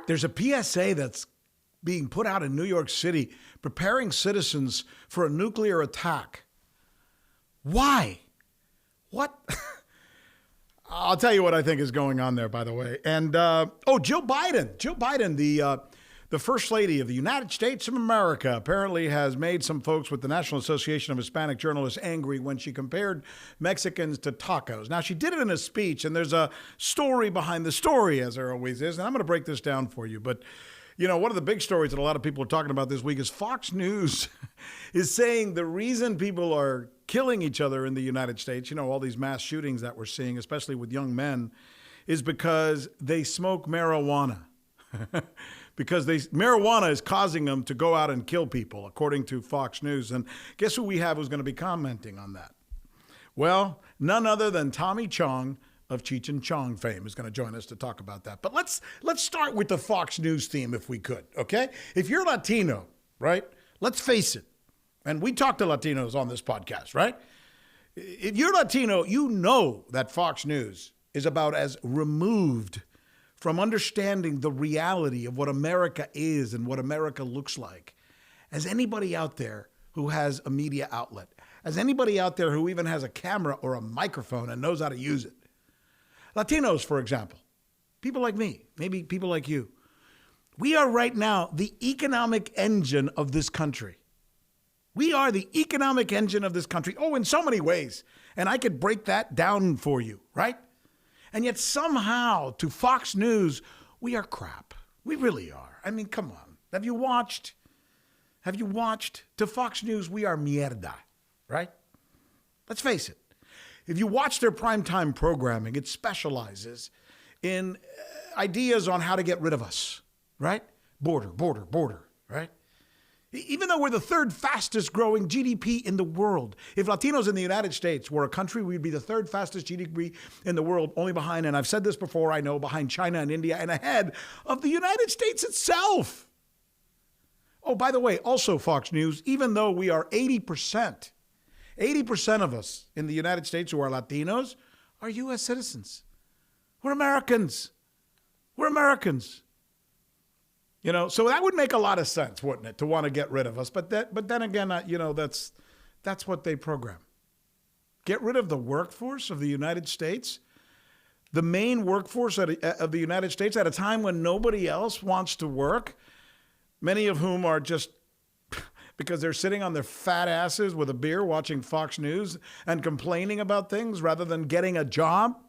There's a PSA that's being put out in New York City, preparing citizens for a nuclear attack. Why? What? I'll tell you what I think is going on there, by the way. And, Jill Biden, the First Lady of the United States of America, apparently has made some folks with the National Association of Hispanic Journalists angry when she compared Mexicans to tacos. Now, she did it in a speech, and there's a story behind the story, as there always is, and I'm going to break this down for you. But, you know, one of the big stories that a lot of people are talking about this week is Fox News is saying the reason people are killing each other in the United States, you know, all these mass shootings that we're seeing, especially with young men, is because they smoke marijuana. Because marijuana is causing them to go out and kill people, according to Fox News. And guess who we have who's going to be commenting on that? Well, none other than Tommy Chong of Cheech and Chong fame is going to join us to talk about that. But let's start with the Fox News theme, if we could, okay? If you're Latino, right, let's face it, and we talk to Latinos on this podcast, right? If you're Latino, you know that Fox News is about as removed from understanding the reality of what America is and what America looks like as anybody out there who has a media outlet, as anybody out there who even has a camera or a microphone and knows how to use it. Latinos, for example, people like me, maybe people like you, we are right now the economic engine of this country. We are the economic engine of this country. Oh, in so many ways. And I could break that down for you, right? And yet somehow to Fox News, we are crap. We really are. I mean, come on. Have you watched? To Fox News, we are mierda, right? Let's face it. If you watch their primetime programming, it specializes in ideas on how to get rid of us, right? Border, right? Even though we're the third fastest growing GDP in the world, if Latinos in the United States were a country, we'd be the third fastest GDP in the world, only behind, and I've said this before, I know, behind China and India and ahead of the United States itself. Oh, by the way, also Fox News, even though we are 80% of us in the United States who are Latinos are U.S. citizens. We're Americans. You know, so that would make a lot of sense, wouldn't it, to want to get rid of us? But then again, you know, that's what they program. Get rid of the workforce of the United States, the main workforce of the United States at a time when nobody else wants to work, many of whom are just because they're sitting on their fat asses with a beer watching Fox News and complaining about things rather than getting a job.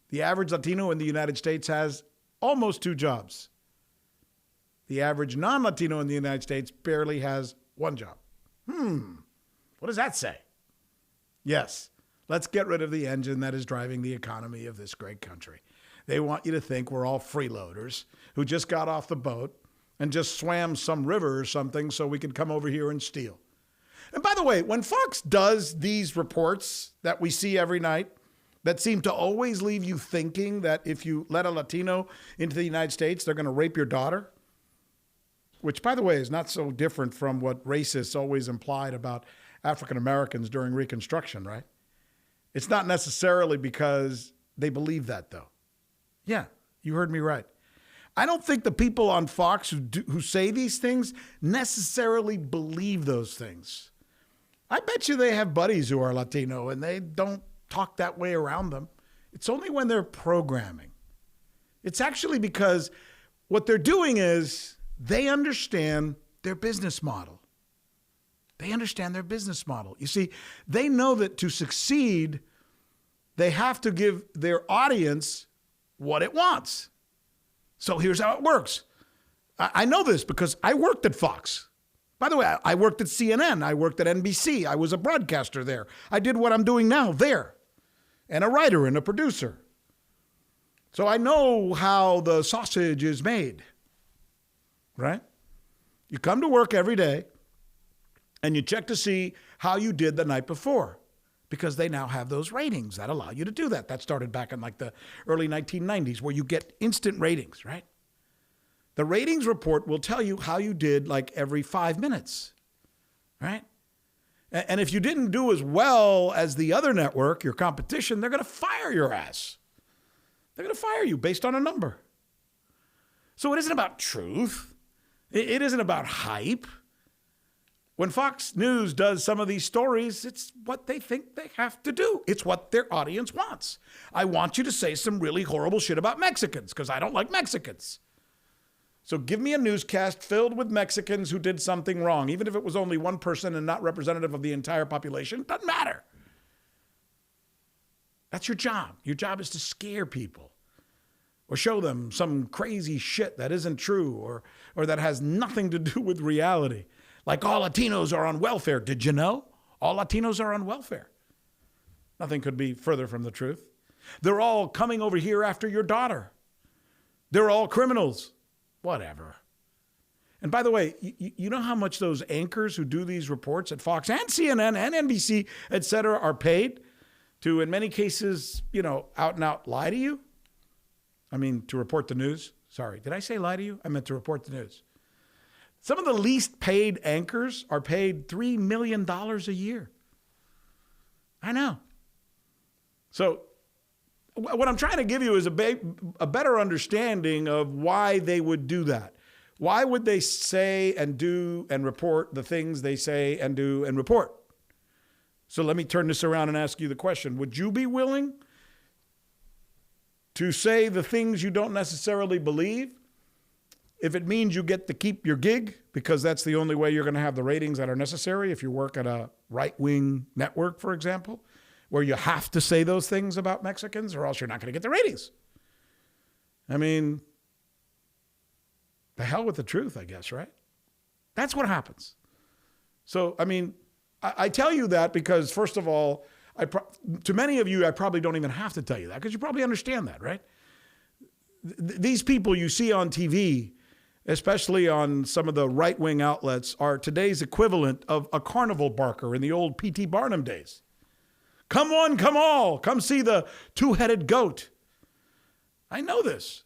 The average Latino in the United States has almost 2 jobs. The average non-Latino in the United States barely has 1 job. What does that say? Yes, let's get rid of the engine that is driving the economy of this great country. They want you to think we're all freeloaders who just got off the boat and just swam some river or something so we could come over here and steal. And by the way, when Fox does these reports that we see every night that seem to always leave you thinking that if you let a Latino into the United States, they're going to rape your daughter, which, by the way, is not so different from what racists always implied about African Americans during Reconstruction, right? It's not necessarily because they believe that, though. Yeah, you heard me right. I don't think the people on Fox who say these things necessarily believe those things. I bet you they have buddies who are Latino and they don't talk that way around them. It's only when they're programming. It's actually because what they're doing is they understand their business model. You see, they know that to succeed, they have to give their audience what it wants. So here's how it works. I know this because I worked at Fox. By the way, I worked at CNN. I worked at NBC. I was a broadcaster there. I did what I'm doing now there, and a writer and a producer. So I know how the sausage is made, right? You come to work every day and you check to see how you did the night before, because they now have those ratings that allow you to do that. That started back in like the early 1990s where you get instant ratings, right? The ratings report will tell you how you did like every 5 minutes, right? And if you didn't do as well as the other network, your competition, they're going to fire your ass. They're going to fire you based on a number. So it isn't about truth. It isn't about hype. When Fox News does some of these stories, it's what they think they have to do. It's what their audience wants. I want you to say some really horrible shit about Mexicans because I don't like Mexicans. So give me a newscast filled with Mexicans who did something wrong, even if it was only one person and not representative of the entire population. Doesn't matter. That's your job. Your job is to scare people or show them some crazy shit that isn't true or that has nothing to do with reality. Like all Latinos are on welfare. Did you know? All Latinos are on welfare. Nothing could be further from the truth. They're all coming over here after your daughter. They're all criminals. Whatever. And by the way, you know how much those anchors who do these reports at Fox and CNN and NBC, et cetera, are paid to, in many cases, out and out lie to you? I mean, to report the news. Sorry, did I say lie to you? I meant to report the news. Some of the least paid anchors are paid $3 million a year. I know. So what I'm trying to give you is a better understanding of why they would do that. Why would they say and do and report the things they say and do and report? So let me turn this around and ask you the question. Would you be willing to say the things you don't necessarily believe if it means you get to keep your gig, because that's the only way you're going to have the ratings that are necessary if you work at a right-wing network, for example, where you have to say those things about Mexicans or else you're not going to get the ratings? I mean, the hell with the truth, I guess, right? That's what happens. So, I mean, I tell you that because, first of all, to many of you, I probably don't even have to tell you that because you probably understand that, right? These people you see on TV, especially on some of the right-wing outlets, are today's equivalent of a carnival barker in the old P.T. Barnum days. Come one, come all. Come see the two-headed goat. I know this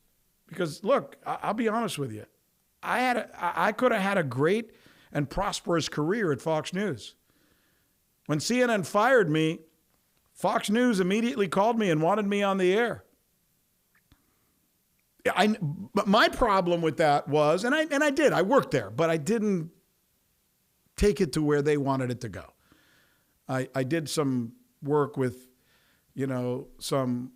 because, look, I'll be honest with you. I could have had a great and prosperous career at Fox News. When CNN fired me, Fox News immediately called me and wanted me on the air. But my problem with that was, and I worked there, but I didn't take it to where they wanted it to go. I did some work with, some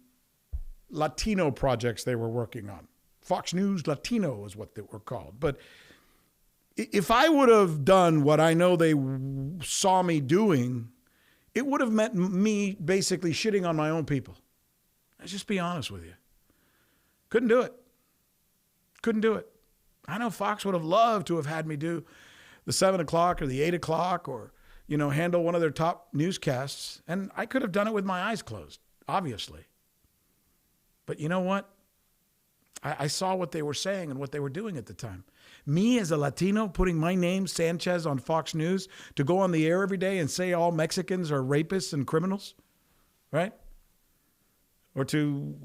Latino projects they were working on. Fox News Latino is what they were called. But if I would have done what I know they saw me doing, it would have meant me basically shitting on my own people. Let's just be honest with you. Couldn't do it. Couldn't do it. I know Fox would have loved to have had me do the 7 o'clock or the 8 o'clock or, handle one of their top newscasts. And I could have done it with my eyes closed, obviously. But you know what? I saw what they were saying and what they were doing at the time. Me as a Latino putting my name, Sanchez, on Fox News to go on the air every day and say all Mexicans are rapists and criminals, right? Or to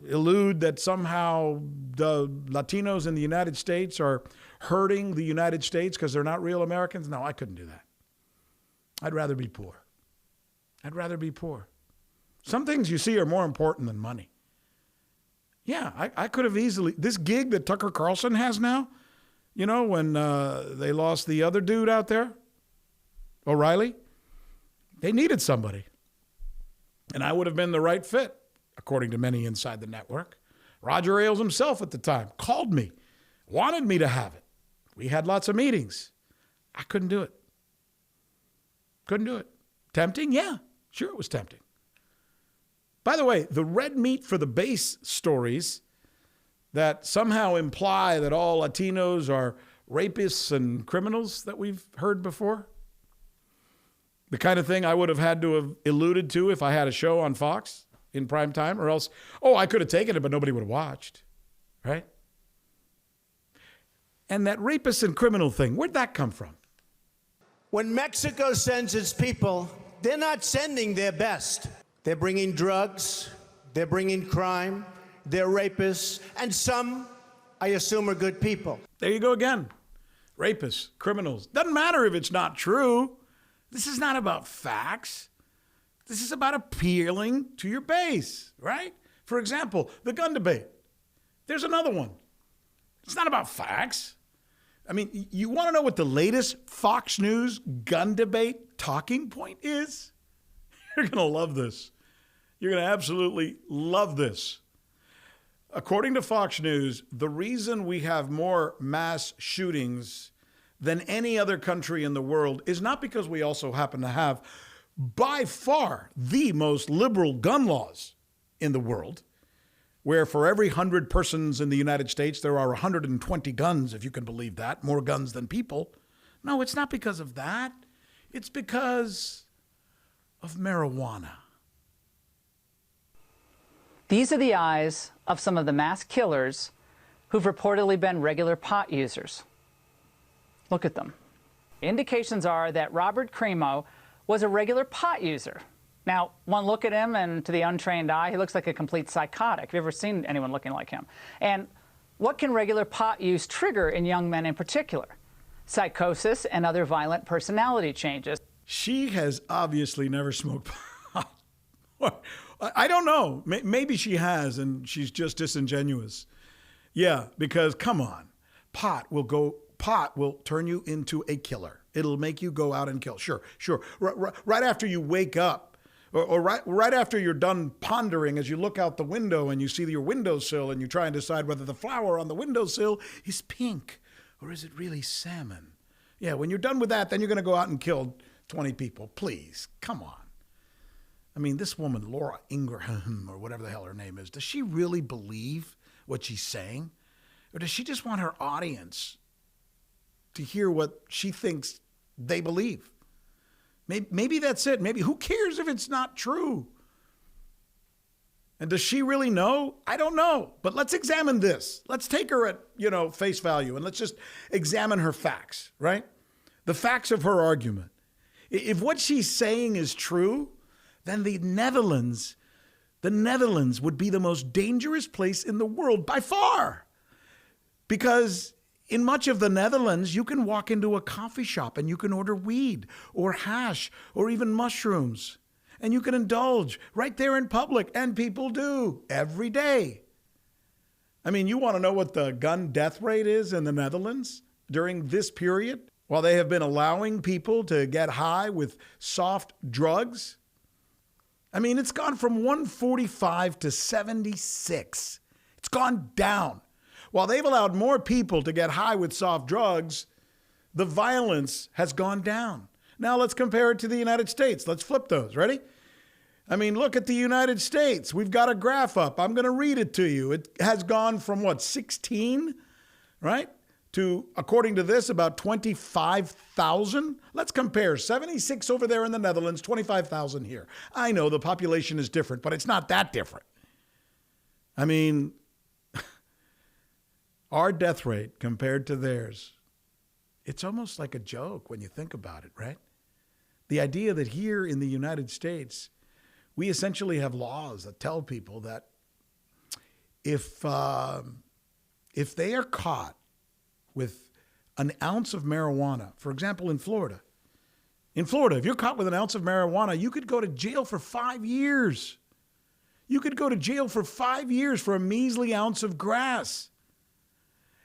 elude that somehow the Latinos in the United States are hurting the United States because they're not real Americans. No, I couldn't do that. I'd rather be poor. I'd rather be poor. Some things you see are more important than money. Yeah, I could have easily, this gig that Tucker Carlson has now, when they lost the other dude out there, O'Reilly, they needed somebody. And I would have been the right fit, according to many inside the network. Roger Ailes himself at the time called me, wanted me to have it. We had lots of meetings. I couldn't do it. Couldn't do it. Tempting? Yeah, sure it was tempting. By the way, the red meat for the base stories that somehow imply that all Latinos are rapists and criminals that we've heard before, the kind of thing I would have had to have alluded to if I had a show on Fox in prime time, or else, I could have taken it, but nobody would have watched, right? And that rapist and criminal thing, where'd that come from? When Mexico sends its people, they're not sending their best. They're bringing drugs, they're bringing crime, they're rapists, and some, I assume, are good people. There you go again. Rapists, criminals. Doesn't matter if it's not true. This is not about facts. This is about appealing to your base, right? For example, the gun debate. There's another one. It's not about facts. I mean, you want to know what the latest Fox News gun debate talking point is? You're going to love this. You're going to absolutely love this. According to Fox News, the reason we have more mass shootings than any other country in the world is not because we also happen to have by far the most liberal gun laws in the world, where for every 100 persons in the United States, there are 120 guns, if you can believe that, more guns than people. No, it's not because of that. It's because of marijuana. These are the eyes of some of the mass killers who've reportedly been regular pot users. Look at them. Indications are that Robert Crimo was a regular pot user. Now, one look at him, and to the untrained eye, he looks like a complete psychotic. Have you ever seen anyone looking like him? And what can regular pot use trigger in young men in particular? Psychosis and other violent personality changes. She has obviously never smoked pot. I don't know. Maybe she has, and she's just disingenuous. Yeah, because come on, pot will turn you into a killer. It'll make you go out and kill. Sure. Right after you wake up, or right after you're done pondering, as you look out the window and you see your windowsill and you try and decide whether the flower on the windowsill is pink or is it really salmon. Yeah, when you're done with that, then you're going to go out and kill 20 people. Please, come on. I mean, this woman, Laura Ingraham, or whatever the hell her name is, does she really believe what she's saying? Or does she just want her audience to hear what she thinks they believe? Maybe that's it. Maybe who cares if it's not true? And does she really know? I don't know. But let's examine this. Let's take her at, face value, and let's just examine her facts, right? The facts of her argument. If what she's saying is true, then the Netherlands would be the most dangerous place in the world by far. Because in much of the Netherlands, you can walk into a coffee shop and you can order weed or hash or even mushrooms. And you can indulge right there in public. And people do every day. I mean, you want to know what the gun death rate is in the Netherlands during this period? While they have been allowing people to get high with soft drugs? I mean, it's gone from 145 to 76. It's gone down. While they've allowed more people to get high with soft drugs, the violence has gone down. Now let's compare it to the United States. Let's flip those. Ready? I mean, look at the United States. We've got a graph up. I'm going to read it to you. It has gone from 16, right? To, according to this, about 25,000. Let's compare 76 over there in the Netherlands, 25,000 here. I know the population is different, but it's not that different. I mean, our death rate compared to theirs, it's almost like a joke when you think about it, right? The idea that here in the United States, we essentially have laws that tell people that if they are caught with an ounce of marijuana, for example, in Florida, if you're caught with an ounce of marijuana, you could go to jail for 5 years. You could go to jail for 5 years for a measly ounce of grass.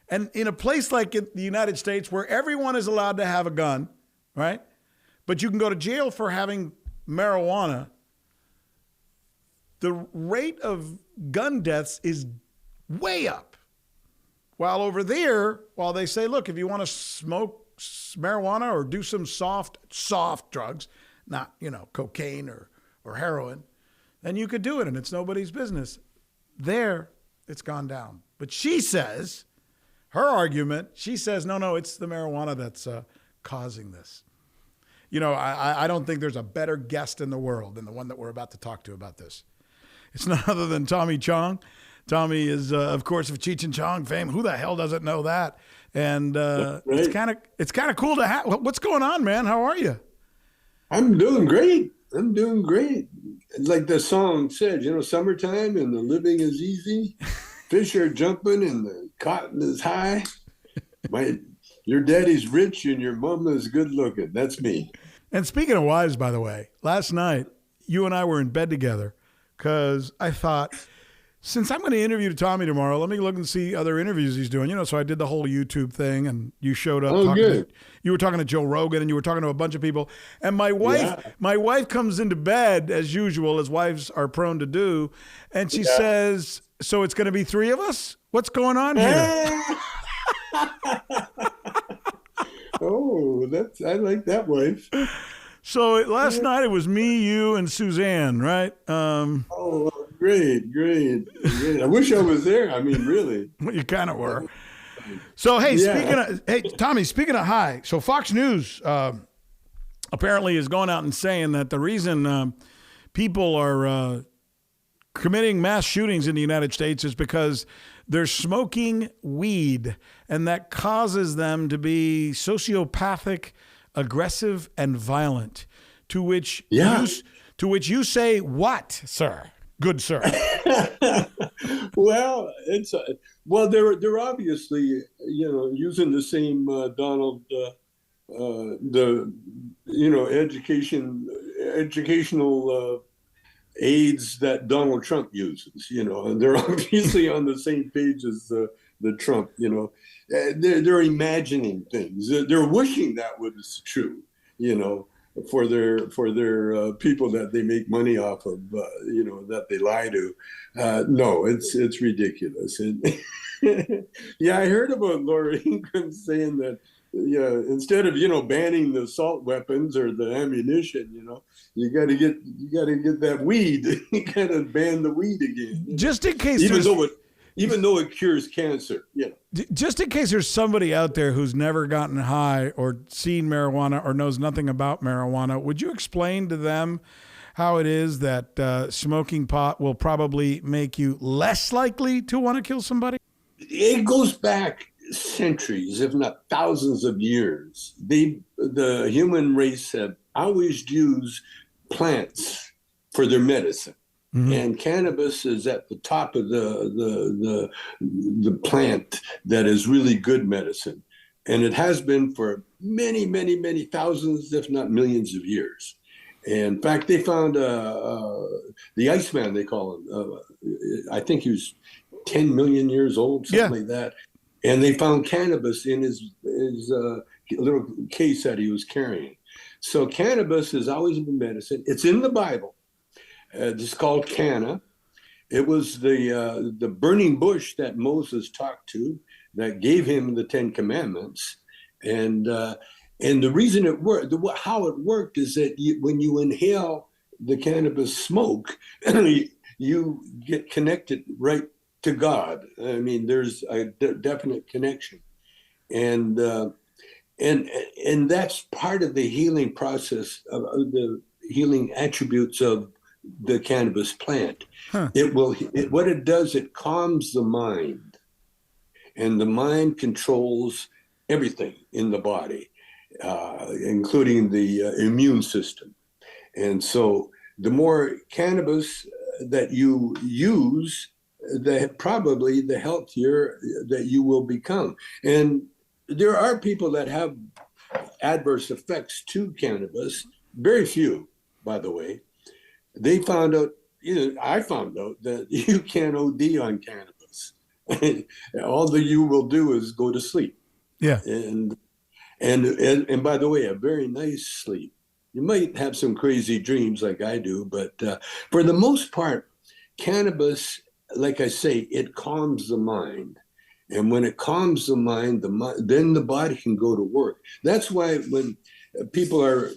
And in a place like the United States where everyone is allowed to have a gun, right? But you can go to jail for having marijuana, the rate of gun deaths is way up. While over there, while they say, look, if you want to smoke marijuana or do some soft drugs, not, cocaine or heroin, then you could do it and it's nobody's business. There, it's gone down. But she says, her argument, she says, no, it's the marijuana that's causing this. I don't think there's a better guest in the world than the one that we're about to talk to about this. It's none other than Tommy Chong. Tommy is, of course, of Cheech and Chong fame. Who the hell doesn't know that? And right. It's kind of cool to have. What's going on, man? How are you? I'm doing great. Like the song said, summertime and the living is easy. Fish are jumping and the cotton is high. Your daddy's rich and your mama's good looking. That's me. And speaking of wives, by the way, last night you and I were in bed together because I thought, Since I'm going to interview Tommy tomorrow, let me look and see other interviews he's doing. So I did the whole YouTube thing, and you showed up. Oh, good. You were talking to Joe Rogan, and you were talking to a bunch of people. And my wife comes into bed as usual, as wives are prone to do, and she says, "So it's going to be three of us? What's going on here?" Oh, I like that wife. So last night it was me, you, and Suzanne, right? Oh, great. I wish I was there. I mean, really. Well, you kind of were. So, hey, Tommy, speaking of high, so Fox News apparently is going out and saying that the reason people are committing mass shootings in the United States is because they're smoking weed, and that causes them to be sociopathic, aggressive, and violent. To which you say, what, sir? Good sir. Well, they're obviously using the same Donald educational aids that Donald Trump uses, and they're obviously on the same page as the Trump, they're imagining things. They're wishing that was true, for their people that they make money off of, that they lie to. No, it's ridiculous. And yeah, I heard about Laura Ingraham saying that, instead of banning the assault weapons or the ammunition, you got to get that weed. You got to ban the weed again. Just in case, even though it cures cancer. Just in case there's somebody out there who's never gotten high or seen marijuana or knows nothing about marijuana, would you explain to them how it is that smoking pot will probably make you less likely to want to kill somebody? It goes back centuries, if not thousands of years. The human race have always used plants for their medicine. Mm-hmm. And cannabis is at the top of the plant that is really good medicine. And it has been for many, many, many thousands, if not millions of years. And in fact, they found the Iceman, they call him. I think he was 10 million years old, something like that. And they found cannabis in his little case that he was carrying. So cannabis has always been medicine. It's in the Bible. It's called canna. It was the burning bush that Moses talked to that gave him the 10 Commandments. And the reason it worked, how it worked is that when you inhale the cannabis smoke, you get connected right to God. I mean, there's a definite connection. And that's part of the healing process, of the healing attributes of the cannabis plant. Huh. What it does, it calms the mind, and the mind controls everything in the body, including the immune system. And so the more cannabis that you use, probably the healthier that you will become. And there are people that have adverse effects to cannabis, very few, by the way. They found out, I found out that you can't OD on cannabis. All that you will do is go to sleep. Yeah. And by the way, a very nice sleep. You might have some crazy dreams like I do, but for the most part, cannabis, like I say, it calms the mind. And when it calms the mind, then the body can go to work. That's why when people are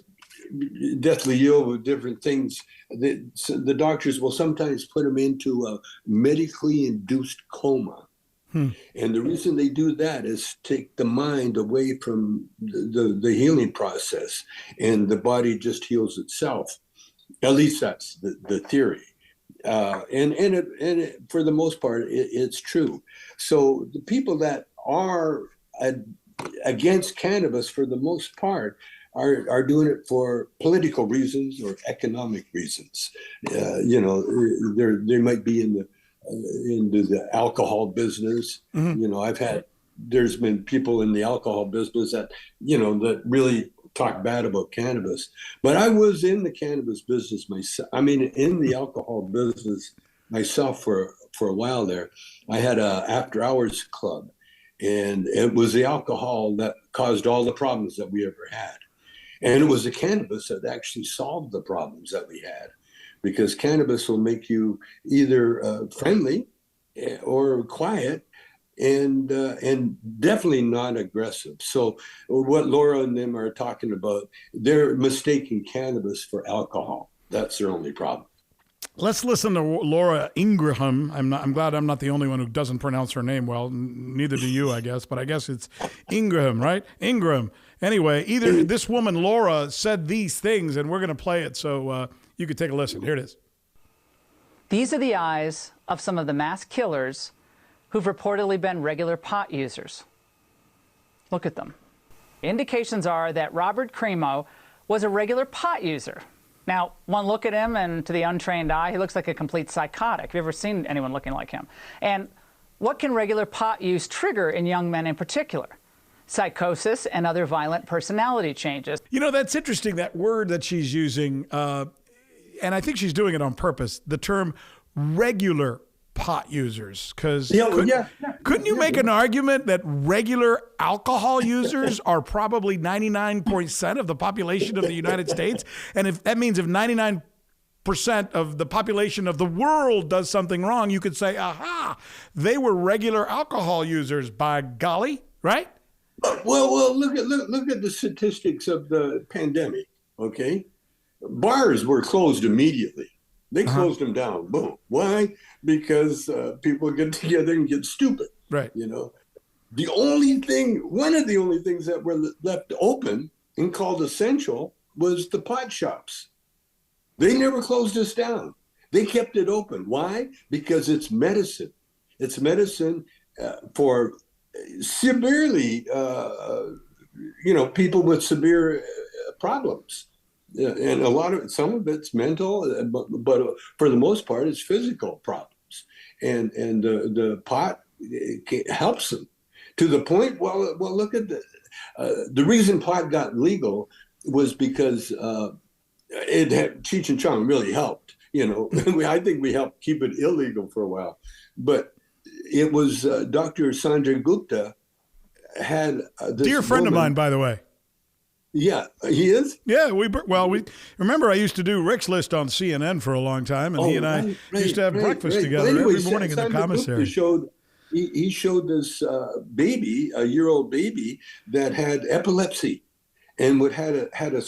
deathly ill with different things, the doctors will sometimes put them into a medically induced coma. And the reason they do that is take the mind away from the healing process, and the body just heals itself. At least that's the theory. And it, for the most part, it's true. So the people that are against cannabis, for the most part, are doing it for political reasons or economic reasons. They might be into the alcohol business. Mm-hmm. There's been people in the alcohol business that really talk bad about cannabis. But I was in the cannabis business myself. I mean, in the alcohol business myself for for a while there, I had a after hours club, and it was the alcohol that caused all the problems that we ever had. And it was the cannabis that actually solved the problems that we had, because cannabis will make you either friendly or quiet, and definitely not aggressive. So what Laura and them are talking about, they're mistaking cannabis for alcohol. That's their only problem. Let's listen to Laura Ingraham. I'm glad I'm not the only one who doesn't pronounce her name well. Neither do you, I guess. But I guess it's Ingraham, right? Ingraham. Anyway, this woman, Laura, said these things, and we're going to play it so you could take a listen. Here it is. These are the eyes of some of the mass killers who've reportedly been regular pot users. Look at them. Indications are that Robert Crimo was a regular pot user. Now, one look at him, and to the untrained eye, he looks like a complete psychotic. Have you ever seen anyone looking like him? And what can regular pot use trigger in young men in particular? Psychosis and other violent personality changes. You know, that's interesting, that word that she's using, and I think she's doing it on purpose, the term regular pot users, because couldn't you make an argument that regular alcohol users are probably 99% of the population of the United States? And if that means if 99% of the population of the world does something wrong, you could say, aha, they were regular alcohol users, by golly, right? Well, look at the statistics of the pandemic, okay? Bars were closed immediately. They closed them down. Boom. Why? Because people get together and get stupid. Right. You know, one of the only things that were left open and called essential was the pot shops. They never closed us down. They kept it open. Why? Because it's medicine. It's medicine for severely, people with severe problems. And some of it's mental, but for the most part, it's physical problems. And the pot helps them to the point. Well, look at the reason pot got legal was because it had Cheech and Chong really helped. I think we helped keep it illegal for a while, but it was Dr. Sanjay Gupta had this dear friend of mine, by the way. Yeah, he is? Yeah, we remember I used to do Rick's List on CNN for a long time, and he and I used to have breakfast together every morning in the commissary. He showed this baby, a year-old baby, that had epilepsy and had a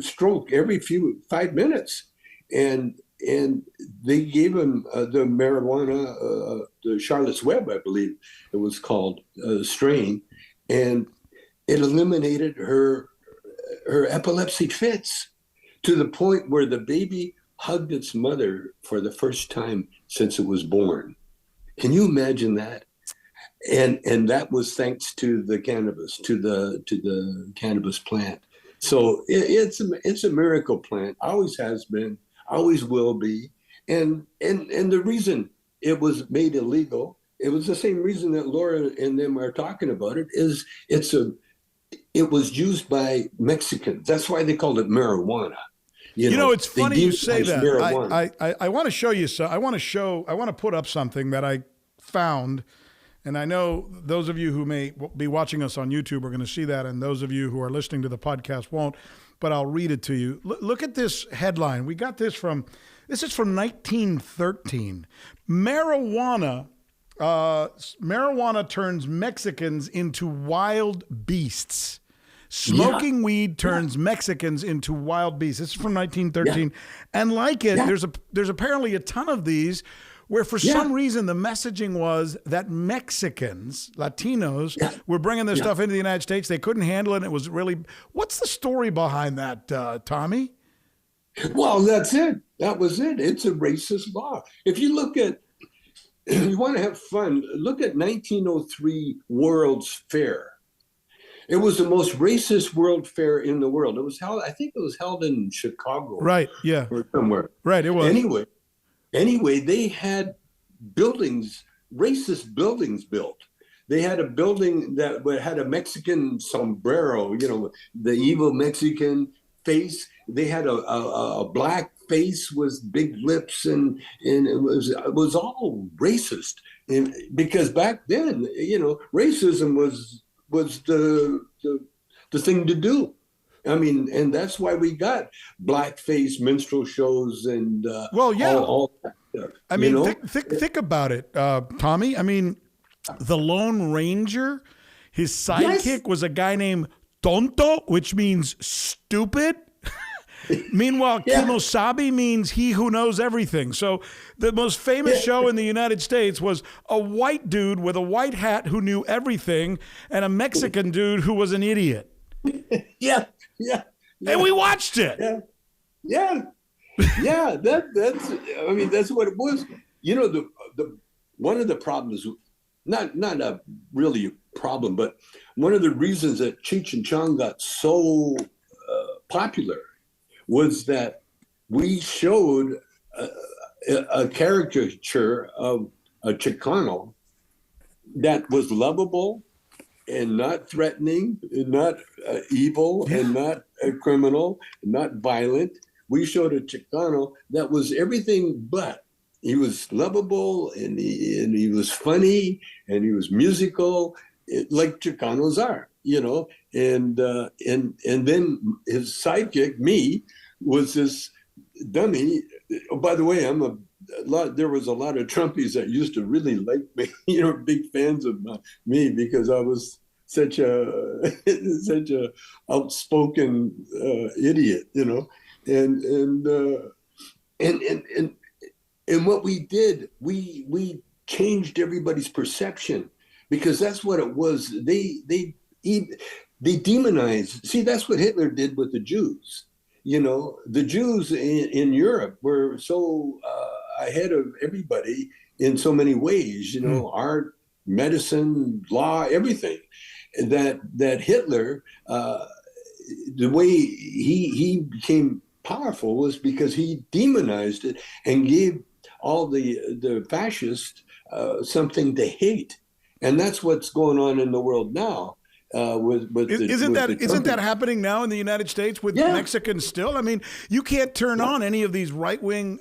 stroke every 5 minutes. And they gave him the marijuana, the Charlotte's Web, I believe it was called, strain, and it eliminated her epilepsy fits to the point where the baby hugged its mother for the first time since it was born. Can you imagine that? And that was thanks to the cannabis, to the cannabis plant. So it's a miracle plant. Always has been, always will be. And the reason it was made illegal, it was the same reason that Laura and them are talking about it, is it was used by Mexicans. That's why they called it marijuana. It's funny you say that. I want to show you. So I want to put up something that I found, and I know those of you who may be watching us on YouTube are going to see that, and those of you who are listening to the podcast won't. But I'll read it to you. Look at this headline. We got this from 1913. Marijuana turns Mexicans into wild beasts. Smoking weed turns Mexicans into wild beasts. This is from 1913. Yeah. And like it, there's apparently a ton of these where for some reason the messaging was that Mexicans, Latinos, were bringing this stuff into the United States. They couldn't handle it. And it was really, what's the story behind that, Tommy? Well, that's it. That was it. It's a racist law. If you look at, you want to have fun, look at 1903 World's Fair. It was the most racist World Fair in the world. It was held, I think it was held in Chicago. Right, yeah. Or somewhere. Right, it was. Anyway, they had buildings, racist buildings built. They had a building that had a Mexican sombrero, the evil Mexican face. They had a black face with big lips, and it was all racist. And because back then, racism was the thing to do. I mean, and that's why we got blackface minstrel shows and Well, yeah. all that stuff. I mean, think about it, Tommy. I mean, the Lone Ranger, his sidekick was a guy named Tonto, which means stupid. Meanwhile, Kimosabi means he who knows everything. So the most famous show in the United States was a white dude with a white hat who knew everything and a Mexican dude who was an idiot. Yeah. And we watched it. Yeah. That's what it was. The one of the problems, not a really problem, but one of the reasons that Cheech and Chong got so popular was that we showed a caricature of a Chicano that was lovable and not threatening, and not evil, and not a criminal, not violent. We showed a Chicano that was everything but. He was lovable, and he was funny, and he was musical, like Chicanos are, And then his sidekick, me, was this dummy. Oh, by the way, there was a lot of Trumpies that used to really like me, big fans of me, because I was such a outspoken idiot, and what we did, we changed everybody's perception, because that's what it was. They demonized. See, that's what Hitler did with the Jews. The Jews in Europe were so ahead of everybody in so many ways, art, medicine, law, everything, that Hitler, the way he became powerful was because he demonized it and gave all the fascists something to hate. And that's what's going on in the world now. Isn't that happening now in the United States with Mexicans still? I mean, you can't turn on any of these right-wing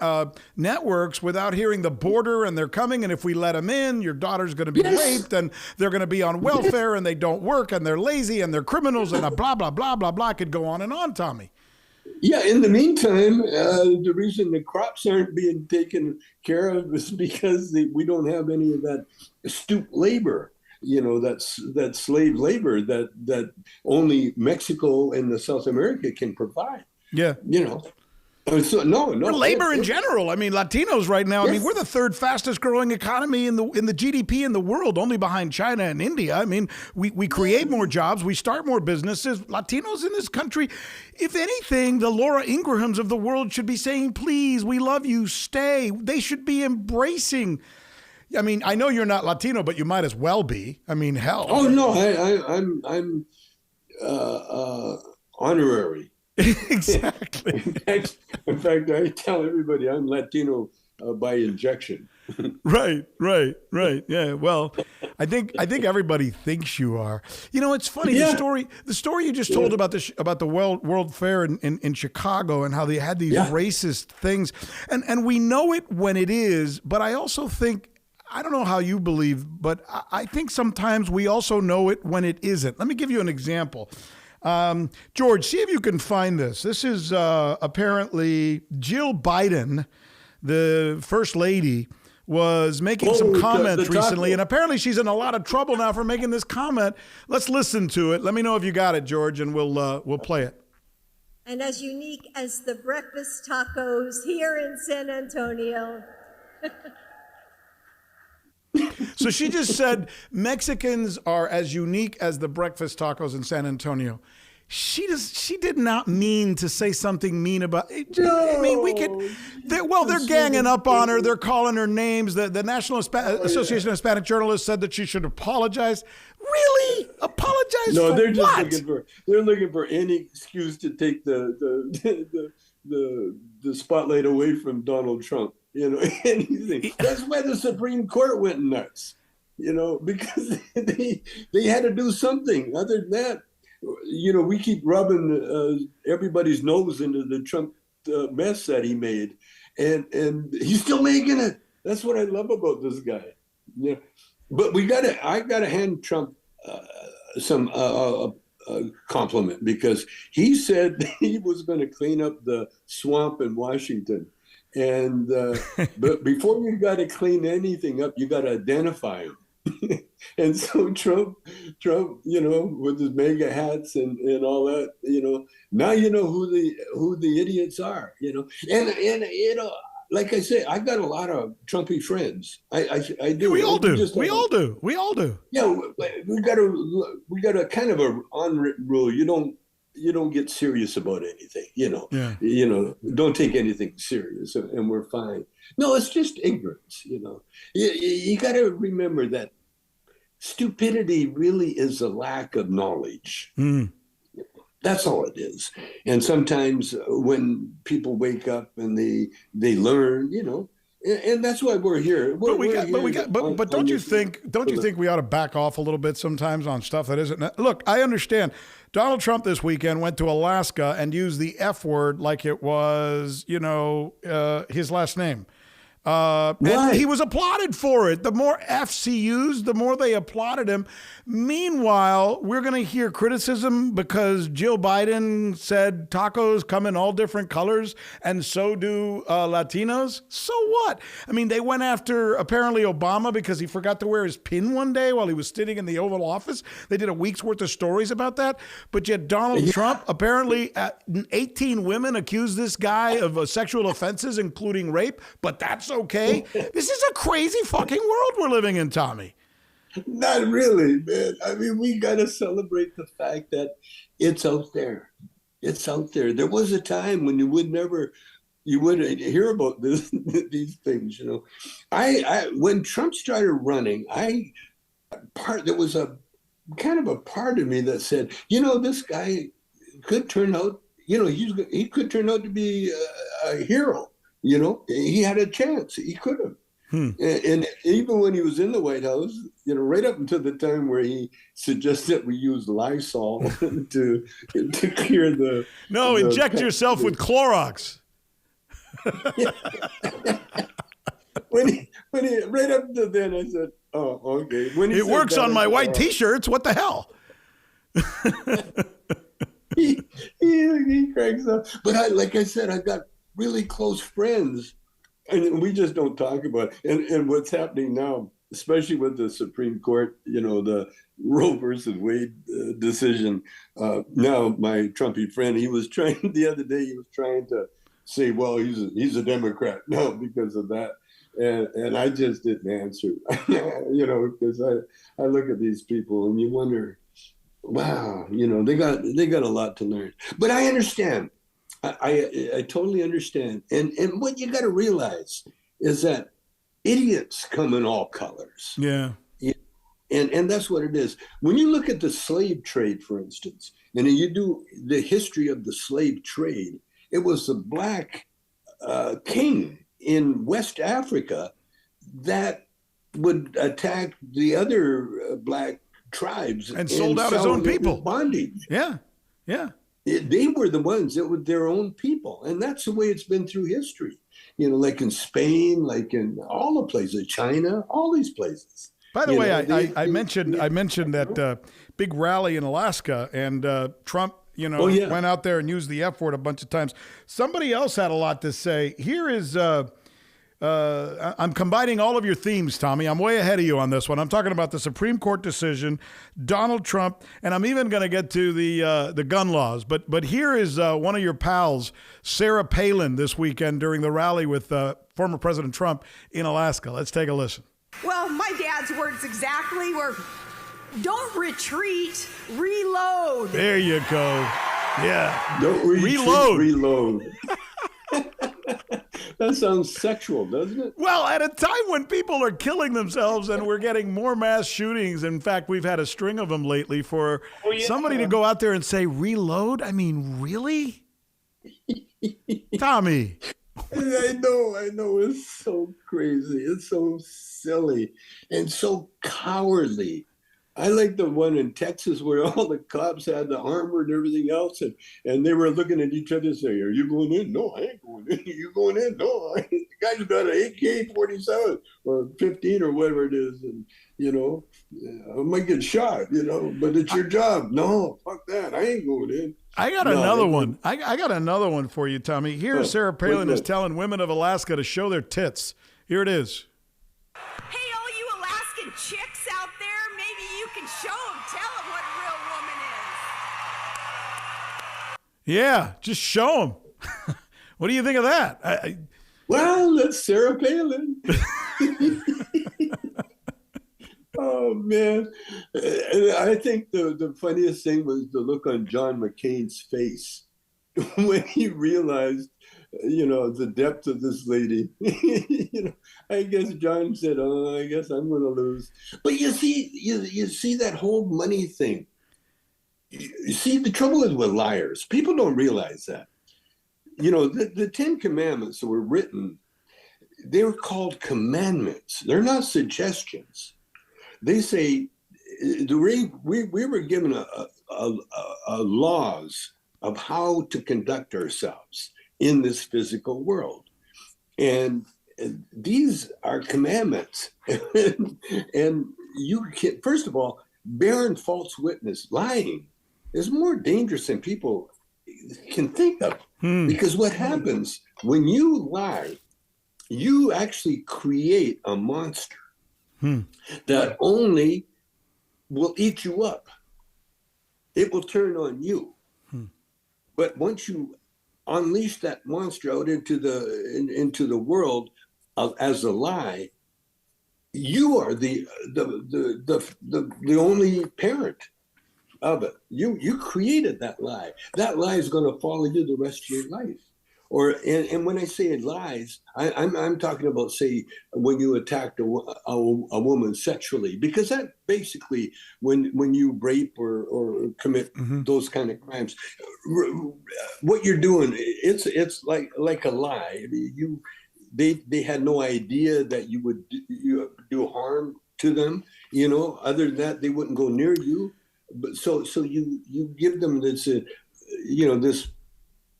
networks without hearing the border, and they're coming, and if we let them in, your daughter's going to be raped, and they're going to be on welfare, and they don't work, and they're lazy, and they're criminals, and blah, blah, blah, blah, blah. Could go on and on, Tommy. Yeah, in the meantime, the reason the crops aren't being taken care of is because we don't have any of that astute labor. That slave labor that only Mexico and South America can provide. Yeah. So no. We're labor in general. I mean, Latinos right now. I mean, we're the third fastest growing economy in the GDP in the world, only behind China and India. I mean, we create more jobs, we start more businesses. Latinos in this country, if anything, the Laura Ingrahams of the world should be saying, "Please, we love you, stay." They should be embracing. I mean, I know you're not Latino, but you might as well be. I mean, hell. Oh no, I'm honorary. Exactly. In fact, I tell everybody I'm Latino by injection. Right. Yeah. Well, I think everybody thinks you are. It's funny. The story you just told about the World Fair in Chicago, and how they had these racist things, and we know it when it is. But I also think, I don't know how you believe, but I think sometimes we also know it when it isn't. Let me give you an example. George, see if you can find this. This is apparently Jill Biden, the first lady, was making some comments recently, and apparently she's in a lot of trouble now for making this comment. Let's listen to it. Let me know if you got it, George, and we'll play it. And as unique as the breakfast tacos here in San Antonio. So she just said Mexicans are as unique as the breakfast tacos in San Antonio. She did not mean to say something mean about it. I mean, they're ganging up on her. They're calling her names. The National Association of Hispanic Journalists said that she should apologize. Really? Apologize for they're just what? looking for any excuse to take the spotlight away from Donald Trump. Anything. That's why the Supreme Court went nuts. Because they had to do something. Other than that, we keep rubbing everybody's nose into the Trump mess that he made, and he's still making it. That's what I love about this guy. Yeah, but I gotta hand Trump some compliment, because he said he was going to clean up the swamp in Washington, and but before you got to clean anything up, you got to identify him. And so Trump, with his mega hats and all that, now you know who the idiots are, and like I say, I got a lot of Trumpy friends. I do. We all do. We all do. Yeah, we got a kind of a unwritten rule. You don't get serious about anything. Yeah. Don't take anything serious, and we're fine. No, it's just ignorance. You got to remember that stupidity really is a lack of knowledge. Mm. That's all it is. And sometimes when people wake up and they learn, and that's why we're here. But don't you think we ought to back off a little bit sometimes on stuff that isn't? Look, I understand. Donald Trump this weekend went to Alaska and used the F word like it was, his last name. And he was applauded for it. The more F's he used, the more they applauded him. Meanwhile, we're going to hear criticism because Jill Biden said tacos come in all different colors, and so do Latinos. So what? I mean, they went after apparently Obama because he forgot to wear his pin one day while he was sitting in the Oval Office. They did a week's worth of stories about that. But yet Donald Trump, apparently 18 women accused this guy of sexual offenses, including rape. But that's okay. This is a crazy fucking world we're living in, Tommy. Not really, man. I mean, we got to celebrate the fact that it's out there. It's out there. There was a time when you wouldn't hear about these things, when Trump started running, there was a kind of a part of me that said, this guy could turn out, he could turn out to be a hero. He had a chance. He could have. And even when he was in the White House, right up until the time where he suggested we use Lysol to clear the... No, inject yourself with Clorox. when he right up to then, I said, oh, okay. When it works on my white T-shirts. What the hell? he cracks up. But like I said, I got really close friends, and we just don't talk about it. And what's happening now, especially with the Supreme Court, the Roe versus Wade decision. Now, my Trumpy friend, the other day, he was trying to say, well, he's a Democrat. No, because of that. And I just didn't answer, because I look at these people and you wonder, wow, they got a lot to learn. But I understand. I totally understand. And what you got to realize is that idiots come in all colors. Yeah. And that's what it is. When you look at the slave trade, for instance, and you do the history of the slave trade, it was the black king in West Africa that would attack the other black tribes and sold out his own people. Bondage. Yeah. Yeah. They were the ones that were their own people. And that's the way it's been through history. Like in Spain, like in all the places, China, all these places. By the way, I mentioned that big rally in Alaska, and Trump, went out there and used the F word a bunch of times. Somebody else had a lot to say. Here is, I'm combining all of your themes, Tommy. I'm way ahead of you on this one. I'm talking about the Supreme Court decision, Donald Trump, and I'm even going to get to the gun laws. But here is one of your pals, Sarah Palin, this weekend during the rally with former President Trump in Alaska. Let's take a listen. Well, my dad's words exactly were, don't retreat, reload. There you go. Yeah. Don't reload. That sounds sexual, doesn't it? Well, at a time when people are killing themselves and we're getting more mass shootings, in fact, we've had a string of them lately, for somebody to go out there and say reload? I mean, really? Tommy. I know. It's so crazy. It's so silly and so cowardly I like the one in Texas where all the cops had the armor and everything else, and they were looking at each other and saying, "Are you going in? No, I ain't going in. You going in? No, the guy's got an AK-47 or 15 or whatever it is, and I might get shot, but it's your job. No, fuck that. I ain't going in." I got another one. I got another one for you, Tommy. Here, Sarah Palin is telling women of Alaska to show their tits. Here it is. Hey, all you Alaskan chicks out there, maybe you can show them, tell them what a real woman is. Yeah, just show them. What do you think of that? Well, that's Sarah Palin. Oh, man. I think the funniest thing was the look on John McCain's face when he realized, the depth of this lady. I guess John said, "Oh, I guess I'm going to lose." But you see that whole money thing. You see, the trouble is with liars. People don't realize that. The Ten Commandments were written, they were called commandments. They're not suggestions. They say we were given a laws of how to conduct ourselves in this physical world. And these are commandments. And you can, first of all, bearing false witness, lying, is more dangerous than people can think of. Because what happens when you lie, you actually create a monster that only will eat you up. It will turn on you. But once you unleash that monster out into the world as a lie, you are the only parent of it. You created that lie. That lie is going to follow you the rest of your life. And when I say lies, I'm talking about, say, when you attacked a woman sexually, because that basically, when you rape or commit those kind of crimes, what you're doing, it's like a lie. I mean, they had no idea that you would do harm to them. Other than that, they wouldn't go near you. But so you give them this,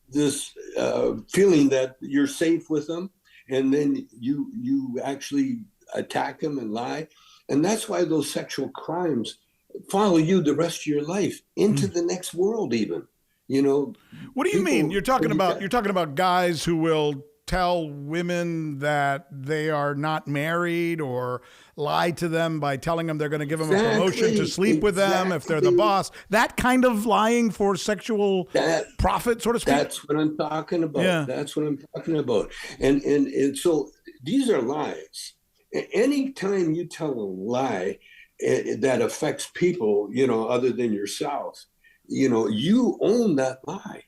this feeling that you're safe with them, and then you actually attack them and lie. And that's why those sexual crimes follow you the rest of your life into the next world even. What do you mean? You're talking about guys who will tell women that they are not married, or lie to them by telling them they're going to give them a promotion to sleep with them if they're the boss. That kind of lying for sexual profit, so to speak. That's what I'm talking about. Yeah. That's what I'm talking about. And so these are lies. Anytime you tell a lie that affects people, other than yourself, you own that lie.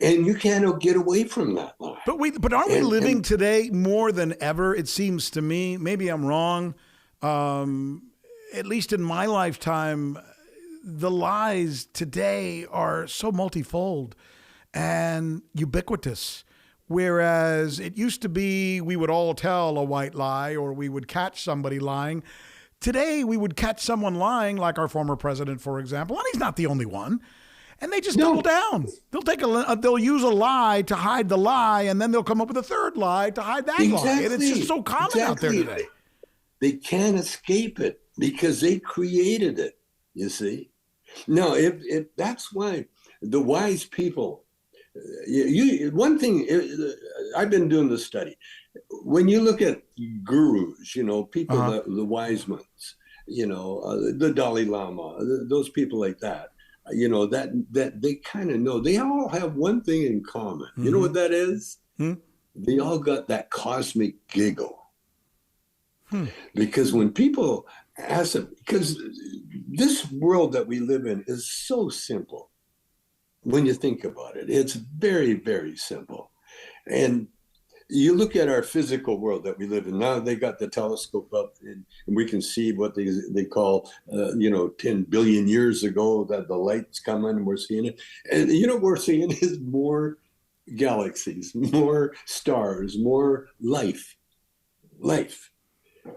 And you can't get away from that lie. But aren't we living today more than ever? It seems to me. Maybe I'm wrong. At least in my lifetime, the lies today are so multifold and ubiquitous. Whereas it used to be we would all tell a white lie, or we would catch somebody lying. Today we would catch someone lying, like our former president, for example, and he's not the only one. And they just double down. They'll use a lie to hide the lie, and then they'll come up with a third lie to hide that lie. And it's just so common out there today. They can't escape it because they created it, you see. Now, if that's why the wise people, one thing, I've been doing this study. When you look at gurus, people, the wise ones, the Dalai Lama, those people like that, that they kind of know. They all have one thing in common. You know what that is? They all got that cosmic giggle. Because when people ask them, because this world that we live in is so simple. When you think about it, it's very, very simple. And you look at our physical world that we live in. Now they got the telescope up, and we can see what they call, 10 billion years ago that the light's coming, and we're seeing it. And what we're seeing is more galaxies, more stars, more life.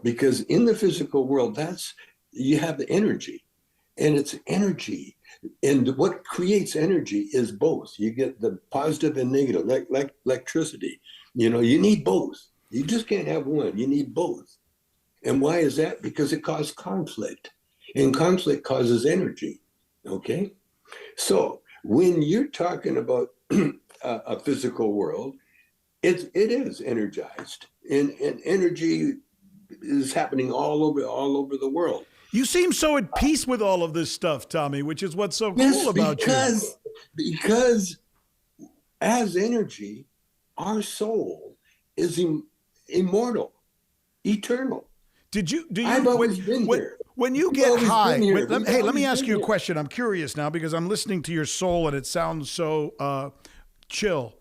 Because in the physical world, that's you have the energy, and it's energy. And what creates energy is both. You get the positive and negative, like electricity. You know, you need both. You just can't have one. You need both. And why is that? Because it causes conflict, and conflict causes energy. Okay, so when you're talking about a physical world, it is energized, and energy is happening all over the world. You seem so at peace with all of this stuff, Tommy, which is what's so cool about you. Because as energy, our soul is immortal, eternal. Do you I've always been here. When you get high, let me ask you a question. I'm curious now because I'm listening to your soul and it sounds so chill.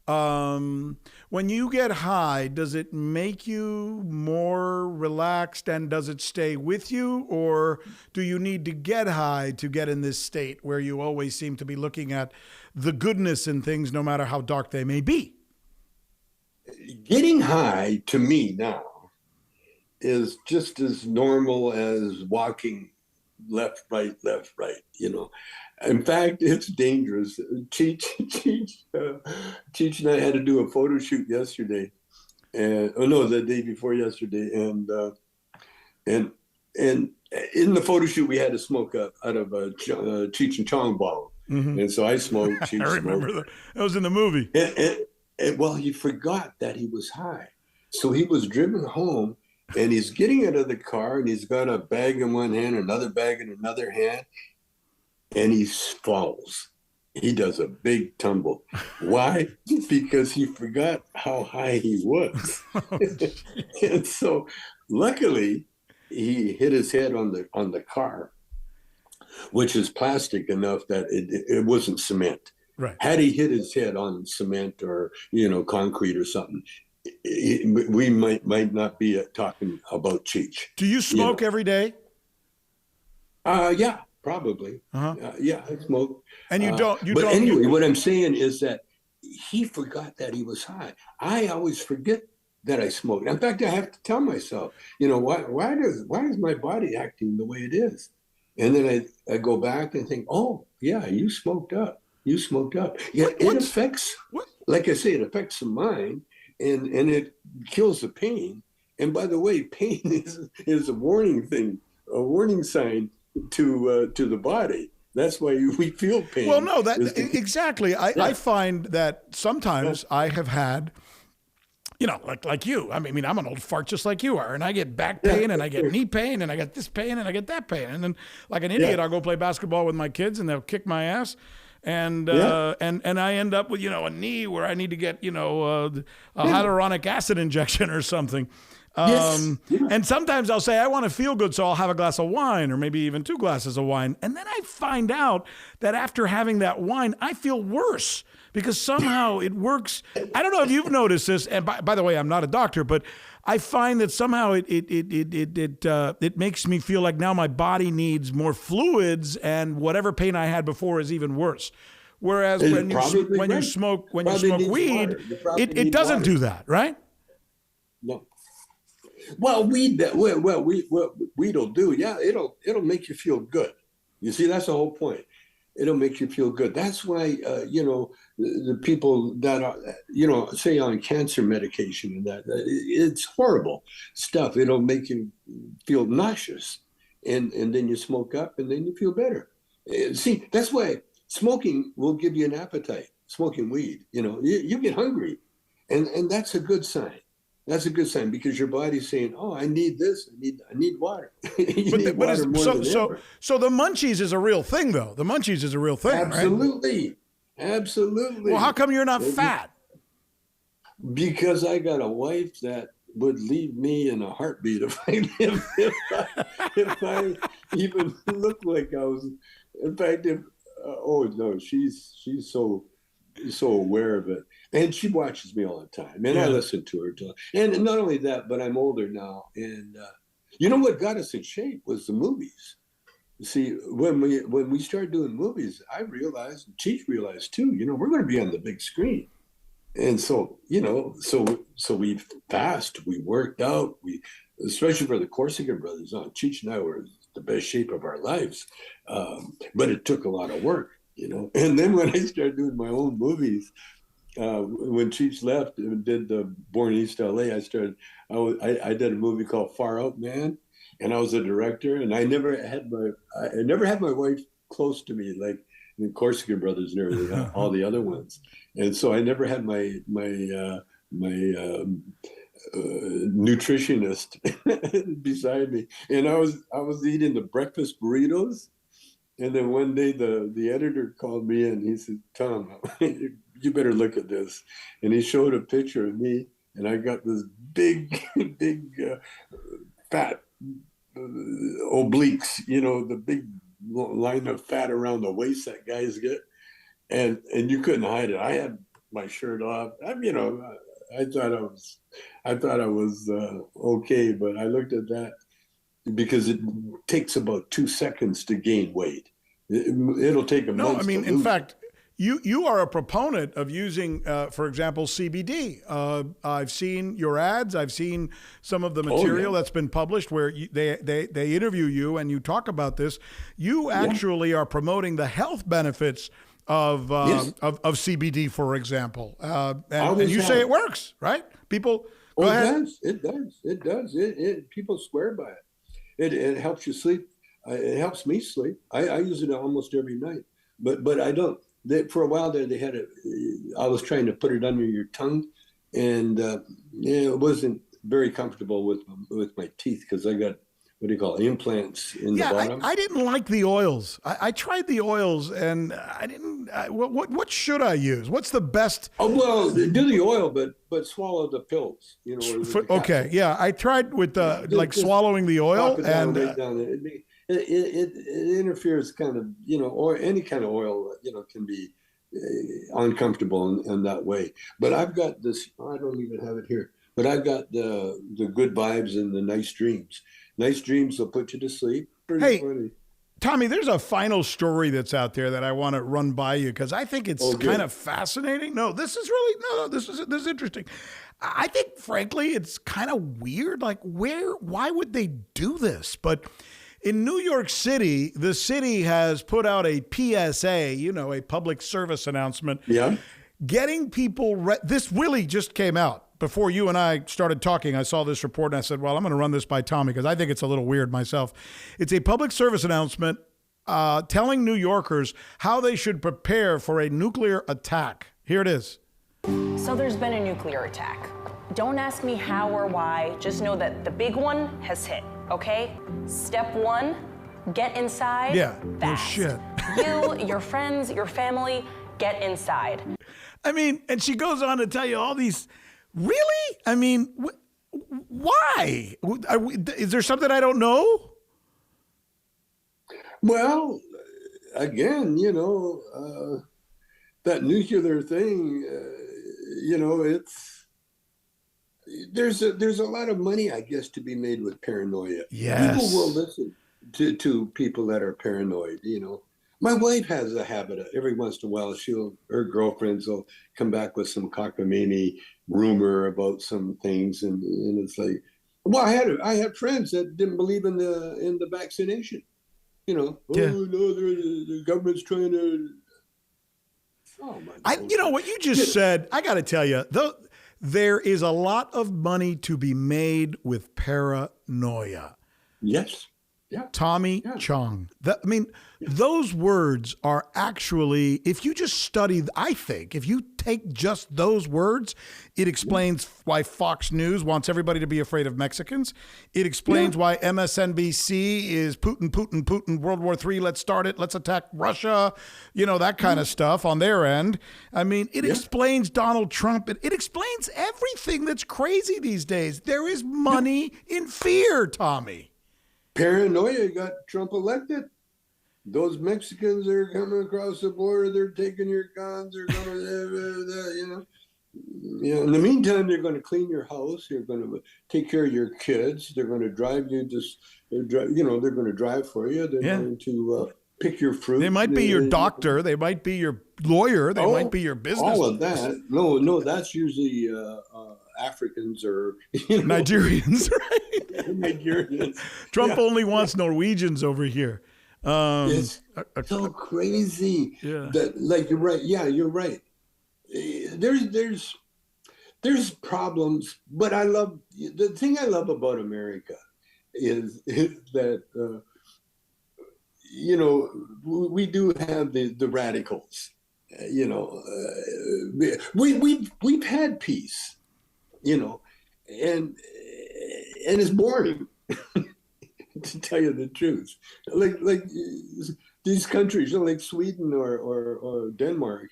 When you get high, does it make you more relaxed and does it stay with you? Or do you need to get high to get in this state where you always seem to be looking at the goodness in things, no matter how dark they may be? Getting high to me now is just as normal as walking left, right, you know. In fact, it's dangerous. Cheech and I had to do a photo shoot yesterday, and the day before yesterday, and in the photo shoot we had to smoke out of a Cheech and Chong bottle, and so I smoked. Cheech I remember that. That was in the movie. Well, he forgot that he was high, so he was driven home. And he's getting out of the car, and he's got a bag in one hand, another bag in another hand, and he falls. He does a big tumble. Why? Because he forgot how high he was. And so, luckily, he hit his head on the car, which is plastic enough that it wasn't cement. Right. Had he hit his head on cement or concrete or something, we might not be talking about Cheech. Do you smoke every day? Yeah, probably. Yeah, I smoke. And you don't. But anyway, what I'm saying is that he forgot that he was high. I always forget that I smoke. In fact, I have to tell myself, why is my body acting the way it is? And then I go back and think, oh yeah, you smoked up. Yeah, it affects. Like I say, it affects the mind. And it kills the pain. And by the way, pain is a warning sign to the body. That's why we feel pain. Well, no, exactly. I find that sometimes I have had, like you. I mean, I'm an old fart just like you are, and I get back pain, and I get knee pain, and I get this pain, and I get that pain, and then like an idiot, I'll go play basketball with my kids, and they'll kick my ass. And I end up with a knee where I need to get a hyaluronic acid injection or something. And sometimes I'll say I want to feel good, so I'll have a glass of wine or maybe even 2 glasses of wine, and then I find out that after having that wine, I feel worse because somehow it works. I don't know if you've noticed this, and by the way, I'm not a doctor, but I find that somehow it makes me feel like now my body needs more fluids, and whatever pain I had before is even worse. Whereas when you smoke weed, it doesn't do that, right? No. Well, weed'll do. Yeah, it'll make you feel good. You see, that's the whole point. It'll make you feel good. That's why, the people that are, say on cancer medication and that, it's horrible stuff. It'll make you feel nauseous. And then you smoke up and then you feel better. See, that's why smoking will give you an appetite, smoking weed. You get hungry. And that's a good sign. That's a good sign because your body's saying, "Oh, I need this. I need water." So the munchies is a real thing, though. The munchies is a real thing, absolutely, right? Absolutely. Well, how come you're not fat? Because I got a wife that would leave me in a heartbeat if I even looked like I was. In fact, she's so aware of it. And she watches me all the time, and I listen to her. And not only that, but I'm older now. And what got us in shape was the movies. See, when we started doing movies, I realized, and Cheech realized too, we're going to be on the big screen. And so, so we fast, we worked out, especially for the Corsican brothers. Cheech and I were the best shape of our lives. But it took a lot of work, And then when I started doing my own movies, when Cheech left and did the Born in East LA, I did a movie called Far Out Man, and I was a director, and I never had my wife close to me, like the Corsican Brothers and everything, all the other ones. And so I never had my nutritionist beside me, and I was eating the breakfast burritos, and then one day the editor called me and he said, "Tom, you better look at this," and he showed a picture of me, and I got this big fat obliques, the big line of fat around the waist that guys get, and you couldn't hide it. I had my shirt off. I thought I was okay, but I looked at that because it takes about 2 seconds to gain weight. It'll take a month. No, I mean, in fact, you are a proponent of using, for example, CBD. I've seen your ads. I've seen some of the material that's been published where they interview you and you talk about this. You actually are promoting the health benefits of CBD, for example, and you say it works, right? People, go ahead. It does. People swear by it. It helps you sleep. It helps me sleep. I use it almost every night, but I don't. For a while there, they had it. I was trying to put it under your tongue, and it wasn't very comfortable with my teeth because I got, what do you call it, implants in the bottom. I didn't like the oils. I tried the oils, and I didn't. What should I use? What's the best? Oh, well, do the oil, but swwallow the pills. Okay, yeah, I tried with just swallowing the oil, and it interferes kind of, or any kind of oil, can be uncomfortable in that way. But I've got this. I don't even have it here, but I've got the good vibes and the nice dreams. Nice dreams will put you to sleep. Pretty funny. Tommy, there's a final story that's out there that I want to run by you because I think it's kind of fascinating. No, this is really this is interesting. I think, frankly, it's kind of weird. Like, why would they do this? But in New York City, the city has put out a PSA, a public service announcement. Yeah. Getting people this really just came out. Before you and I started talking, I saw this report and I said, well, I'm going to run this by Tommy because I think it's a little weird myself. It's a public service announcement telling New Yorkers how they should prepare for a nuclear attack. Here it is. So there's been a nuclear attack. Don't ask me how or why. Just know that the big one has hit, okay? Step 1, get inside. Yeah, fast. No shit. You, your friends, your family, get inside. I mean, and she goes on to tell you all these. Really? I mean, why? Is there something I don't know? Well, again, that nuclear thing, there's a lot of money, I guess, to be made with paranoia. Yes. People will listen to people that are paranoid, My wife has a habit of every once in a while, her girlfriends will come back with some cockamamie rumor about some things, and it's like, well, I had friends that didn't believe in the vaccination. No, the government's trying to. Oh my God. What you just said, I got to tell you, there is a lot of money to be made with paranoia. Yes. Yeah. Tommy Chong. Those words are actually, if you just study, I think, if you take just those words, it explains why Fox News wants everybody to be afraid of Mexicans. It explains why MSNBC is Putin, World War III, let's start it, let's attack Russia, that kind of stuff on their end. I mean, it explains Donald Trump. It explains everything that's crazy these days. There is money in fear, Tommy. Paranoia got Trump elected. Those Mexicans are coming across the border. They're taking your guns. They're going to, in the meantime, they're going to clean your house. They're going to take care of your kids. They're going to drive you. They're going to drive for you. They're going to pick your fruit. They might be your doctor. They might be your lawyer. They might be your business. All of that. No, that's usually Africans or Nigerians, right? Nigerians. Trump only wants Norwegians over here. It's so crazy. Yeah. That, like, you're right. Yeah, you're right. There's problems, but the thing I love about America is that we do have the radicals. We've had peace, and it's boring. To tell you the truth, like these countries, like Sweden or Denmark,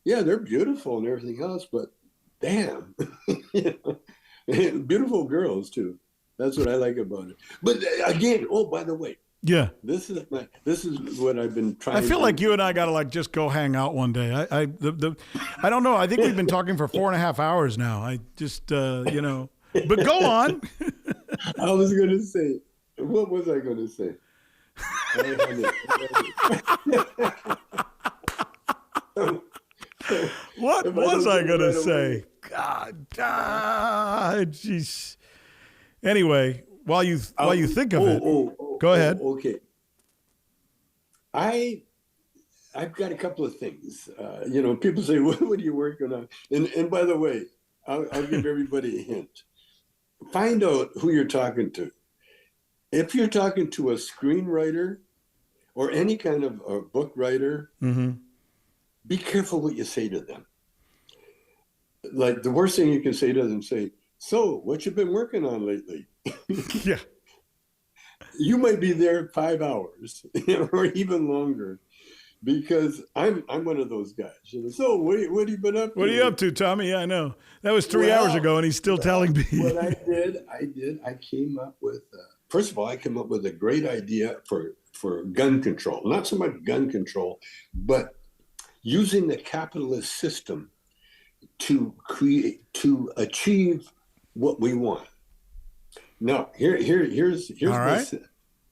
yeah, they're beautiful and everything else, but damn, beautiful girls too. That's what I like about it. But again, oh, by the way, yeah, this is what I've been trying. I feel like you and I got to just go hang out one day. I don't know. I think we've been talking for 4.5 hours now. I just but go on. I was going to say, what was I going to say? What was I going to say? God, jeez. Anyway, while you think of it, go ahead. Okay. I've got a couple of things. People say, what are you working on? And by the way, I'll give everybody a hint. Find out who you're talking to. If you're talking to a screenwriter or any kind of a book writer, be careful what you say to them. Like, the worst thing you can say to them, say, so what you been working on lately? Yeah. You might be there 5 hours or even longer, because I'm one of those guys. So what have you been up to? What are you up to, Tommy? Yeah, I know. That was 3 hours ago, and he's still telling me. What I came up with, first of all, I came up with a great idea for gun control. Not so much gun control, but using the capitalist system to achieve what we want. Now, here's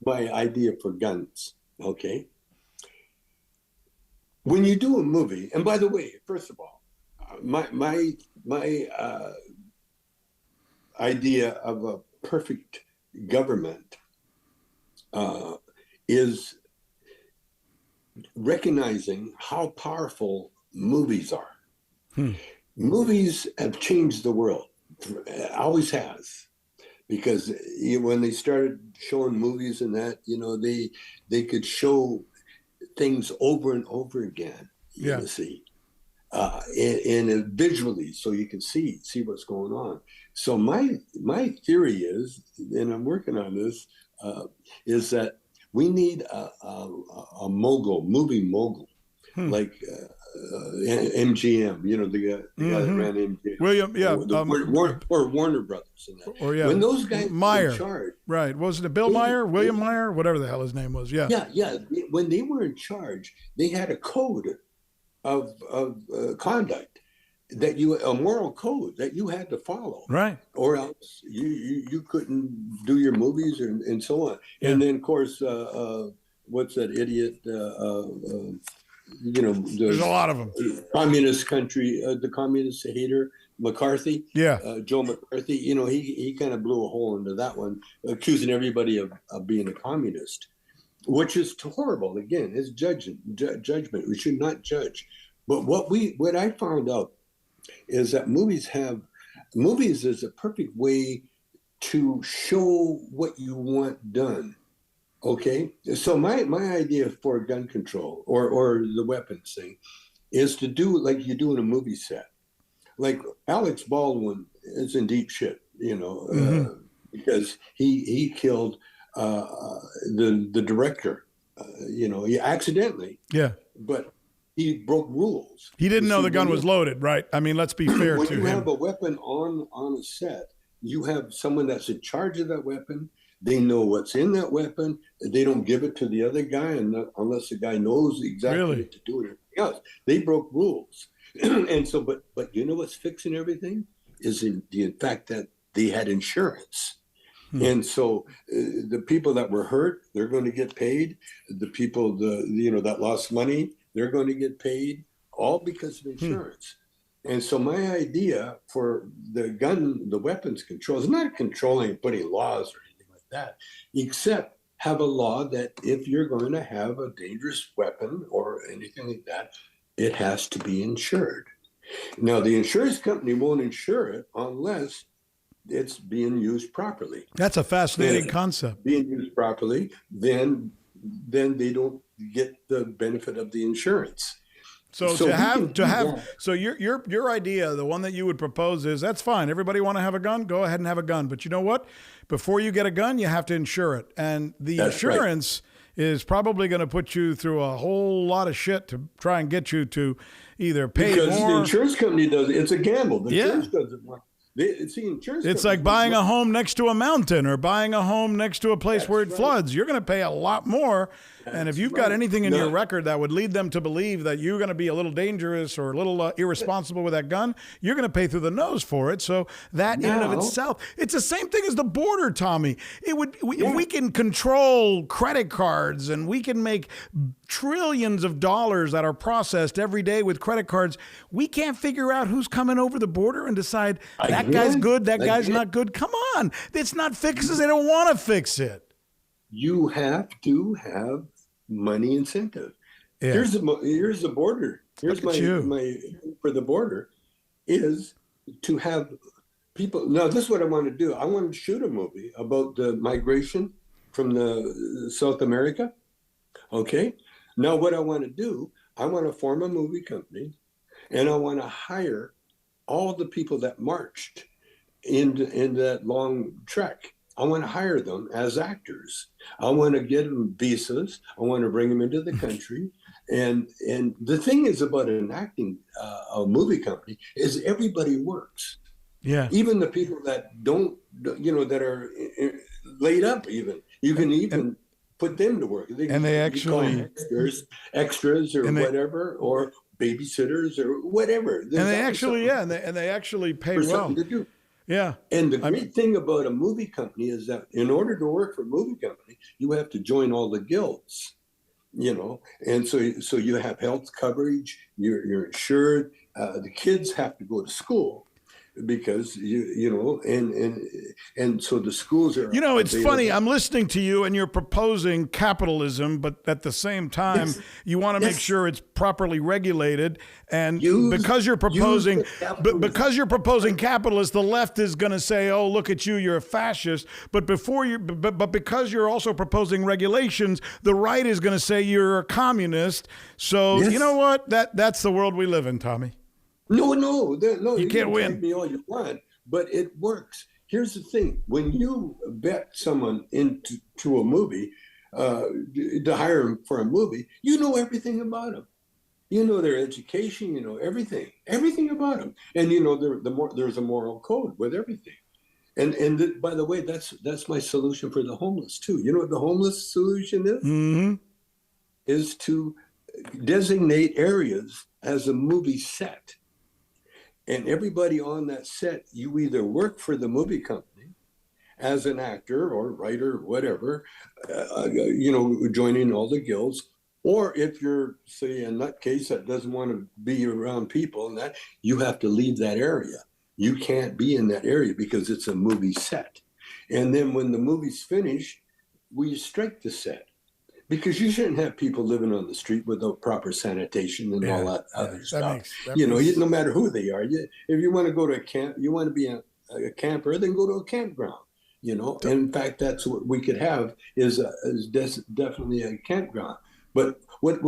my idea for guns. Okay. When you do a movie, and by the way, first of all, my idea of a perfect government is recognizing how powerful movies are. Movies have changed the world, always has, because when they started showing movies and that, they could show things over and over again. You see, and visually, so you can see what's going on. So my theory is, and I'm working on this, is that we need a movie mogul, like MGM, the guy that ran MGM. William, or Warner Brothers. And that. Or when those guys Meyer, were in charge. Right. Wasn't it Bill Meyer, William Meyer, whatever the hell his name was? Yeah. Yeah. When they were in charge, they had a code of conduct, a moral code that you had to follow. Right. Or else you couldn't do your movies and so on. Yeah. And then, of course, what's that idiot? There's a lot of them. Communist country, the communist hater, McCarthy. Yeah. Joe McCarthy. He kind of blew a hole into that one, accusing everybody of being a communist, which is horrible. Again, it's judgment. We should not judge. But what I found out is that movies is a perfect way to show what you want done. Okay, so my idea for gun control or the weapons thing is to do like you do in a movie set. Like Alex Baldwin is in deep shit, because he killed the director, he accidentally. Yeah. But he broke rules. He didn't know the gun was loaded, right? I mean, let's be fair to him. When you have a weapon on a set, you have someone that's in charge of that weapon. They know what's in that weapon. They don't give it to the other guy unless the guy knows exactly what to do and everything else. They broke rules. And so, but what's fixing everything is in the fact that they had insurance. And so the people that were hurt, they're going to get paid. The people, that lost money, they're going to get paid, all because of insurance. And so my idea for the weapons control is not controlling, putting laws or anything like that, except have a law that if you're going to have a dangerous weapon or anything like that, it has to be insured. Now, the insurance company won't insure it unless it's being used properly. That's a fascinating concept. Being used properly, then they don't get the benefit of the insurance. So your idea, the one that you would propose is, that's fine. Everybody want to have a gun? Go ahead and have a gun. But you know what? Before you get a gun, you have to insure it. And that's insurance is probably going to put you through a whole lot of shit to try and get you to either pay more. Because the insurance company does it. It's a gamble. The insurance doesn't want. It's like buying a home next to a mountain or buying a home next to a place where it floods. You're going to pay a lot more. And if you've got anything in your record that would lead them to believe that you're going to be a little dangerous or a little irresponsible with that gun, you're going to pay through the nose for it. So that in and of itself, it's the same thing as the border, Tommy. We can control credit cards and we can make trillions of dollars that are processed every day with credit cards. We can't figure out who's coming over the border and decide that guy's good, that guy's not good. Come on. It's not fixes. They don't want to fix it. You have to have money incentive. Yeah. Here's the border. Here's my for the border is to have people. Now, this is what I want to do. I want to shoot a movie about the migration from the South America. Okay. Now, what I want to do, I want to form a movie company, and I want to hire all the people that marched in that long trek. I want to hire them as actors. I want to get them visas. I want to bring them into the country. And the thing is about an acting a movie company is everybody works. Yeah. Even the people that don't, that are laid up even. You can even put them to work. They actually extras or whatever, or babysitters or whatever. And they actually pay well. To do. Yeah. And the great thing about a movie company is that in order to work for a movie company, you have to join all the guilds, and so you have health coverage, you're insured, the kids have to go to school because and so the schools are it's funny, I'm listening to you and you're proposing capitalism, but at the same time you want to make sure it's properly regulated, and because you're proposing capitalist, the left is going to say, oh, look at you, you're a fascist, but because you're also proposing regulations, the right is going to say you're a communist. So you know what, that's the world we live in, Tommy. No, you can't win. Me all you want, but it works. Here's the thing: when you bet someone into a movie, to hire them for a movie, you know everything about them. You know their education. You know everything about them, and there's a moral code with everything. And by the way, that's my solution for the homeless too. You know what the homeless solution is? Mm-hmm. Is to designate areas as a movie set. And everybody on that set, you either work for the movie company as an actor or writer, whatever, joining all the guilds, or if you're, say, a nutcase that doesn't want to be around people and that, you have to leave that area. You can't be in that area because it's a movie set. And then when the movie's finished, we strike the set. Because you shouldn't have people living on the street without proper sanitation and all that other stuff. No matter who they are. If you want to go to a camp, you want to be a camper, then go to a campground. And in fact, that's what we could have is definitely a campground. But with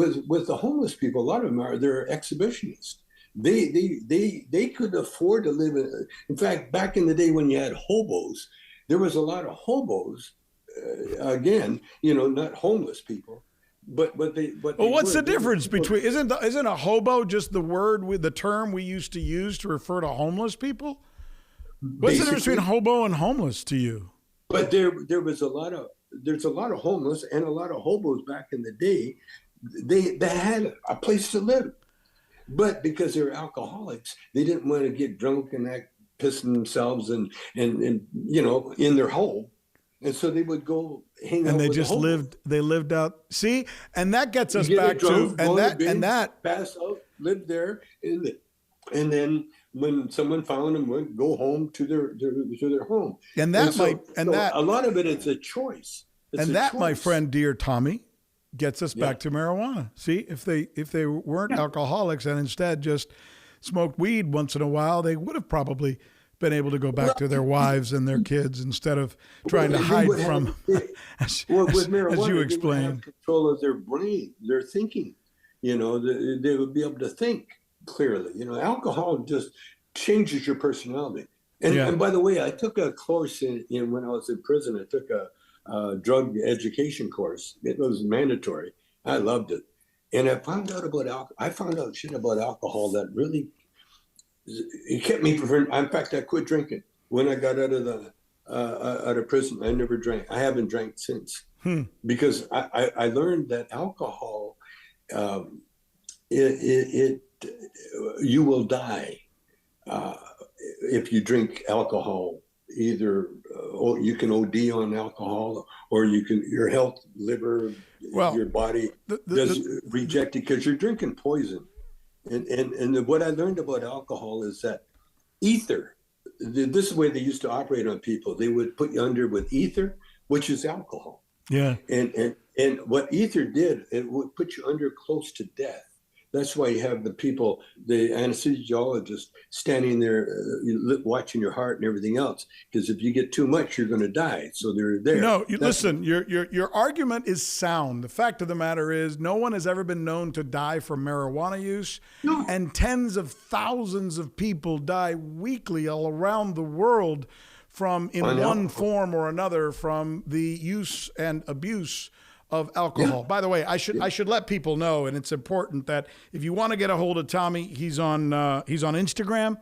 the homeless people, a lot of them they're exhibitionists. They could afford to live in fact, back in the day when you had hobos, there was a lot of hobos. Again, not homeless people, but what's the difference between? Isn't a hobo just the word with the term we used to use to refer to homeless people? What's the difference between hobo and homeless to you? But there's a lot of homeless and a lot of hobos back in the day. They had a place to live, but because they were alcoholics, they didn't want to get drunk and act pissing themselves and in their hole. And so they would go hang out. And they just lived out. See, and that gets us back to pass out, live there, And then when someone found them, would go home to their home. And that a lot of it is a choice. It's and a that, choice. my friend, dear Tommy, gets us back to marijuana. See, if they weren't alcoholics and instead just smoked weed once in a while, they would have probably been able to go back to their wives and their kids instead of trying to hide from, as you explained. Control of their brain, their thinking. You know, they would be able to think clearly. You know, alcohol just changes your personality. And by the way, I took a course in when I was in prison. I took a drug education course. It was mandatory. I loved it. And I found out shit about alcohol that really, it kept me from. In fact, I quit drinking when I got out of prison. I never drank. I haven't drank since because I learned that alcohol, you will die if you drink alcohol. Either you can OD on alcohol, or your health, liver, your body does reject it because you're drinking poison. And what I learned about alcohol is that ether, this is the way they used to operate on people. They would put you under with ether, which is alcohol. Yeah. And what ether did, it would put you under close to death. That's why you have the people, the anesthesiologist standing there watching your heart and everything else. Because if you get too much, you're going to die. So they're there. No, listen, your argument is sound. The fact of the matter is no one has ever been known to die from marijuana use. No. And tens of thousands of people die weekly all around the world from, in one form or another, from the use and abuse of alcohol. Yeah. By the way, I should let people know, and it's important that if you want to get a hold of Tommy, he's on Instagram,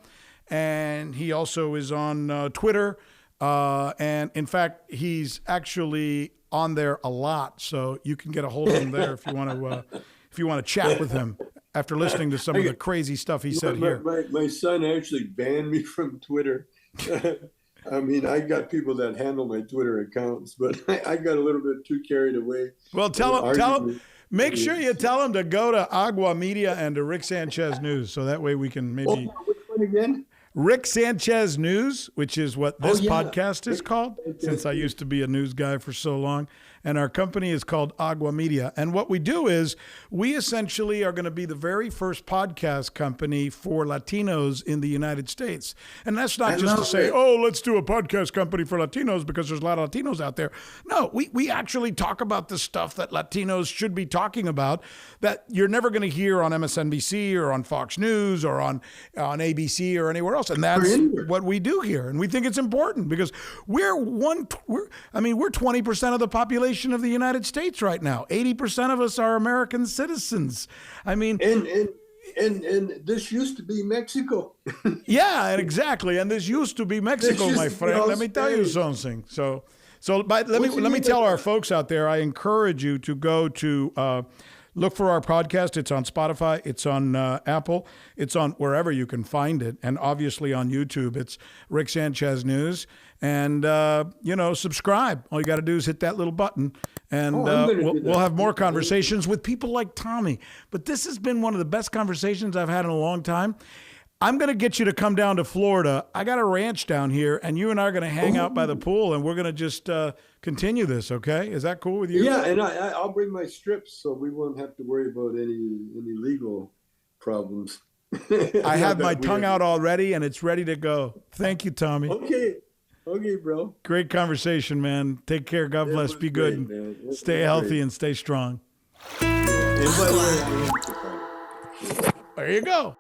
and he also is on Twitter, and in fact, he's actually on there a lot. So you can get a hold of him there if you want to chat with him after listening to some of the crazy stuff he said here. My son actually banned me from Twitter. I mean, I got people that handle my Twitter accounts, but I got a little bit too carried away. Well, tell him, make sure you tell him to go to Agua Media and to Rick Sanchez News, so that way we can maybe. Which one again? Rick Sanchez News, which is what this podcast is called, since I used to be a news guy for so long. And our company is called Agua Media. And what we do is we essentially are going to be the very first podcast company for Latinos in the United States. And that's not just to say, let's do a podcast company for Latinos because there's a lot of Latinos out there. No, we actually talk about the stuff that Latinos should be talking about that you're never going to hear on MSNBC or on Fox News or on ABC or anywhere else. And that's what we do here. And we think it's important because we're 20% of the population of the United States right now. 80% of us are American citizens. I mean, and this used to be Mexico. Yeah, exactly. And this used to be Mexico, my friend. Let me tell you something. Let me tell our folks out there, I encourage you to go to look for our podcast. It's on Spotify. It's on Apple. It's on wherever you can find it. And obviously on YouTube, it's Rick Sanchez News. And, subscribe. All you got to do is hit that little button. And we'll have more conversations with people like Tommy. But this has been one of the best conversations I've had in a long time. I'm going to get you to come down to Florida. I got a ranch down here, and you and I are going to hang out by the pool, and we're going to just continue this, okay? Is that cool with you? Yeah, and I'll bring my strips so we won't have to worry about any legal problems. I have my tongue out already, and it's ready to go. Thank you, Tommy. Okay, bro. Great conversation, man. Take care. God bless. Be good. And stay healthy and stay strong. And by the way, there you go.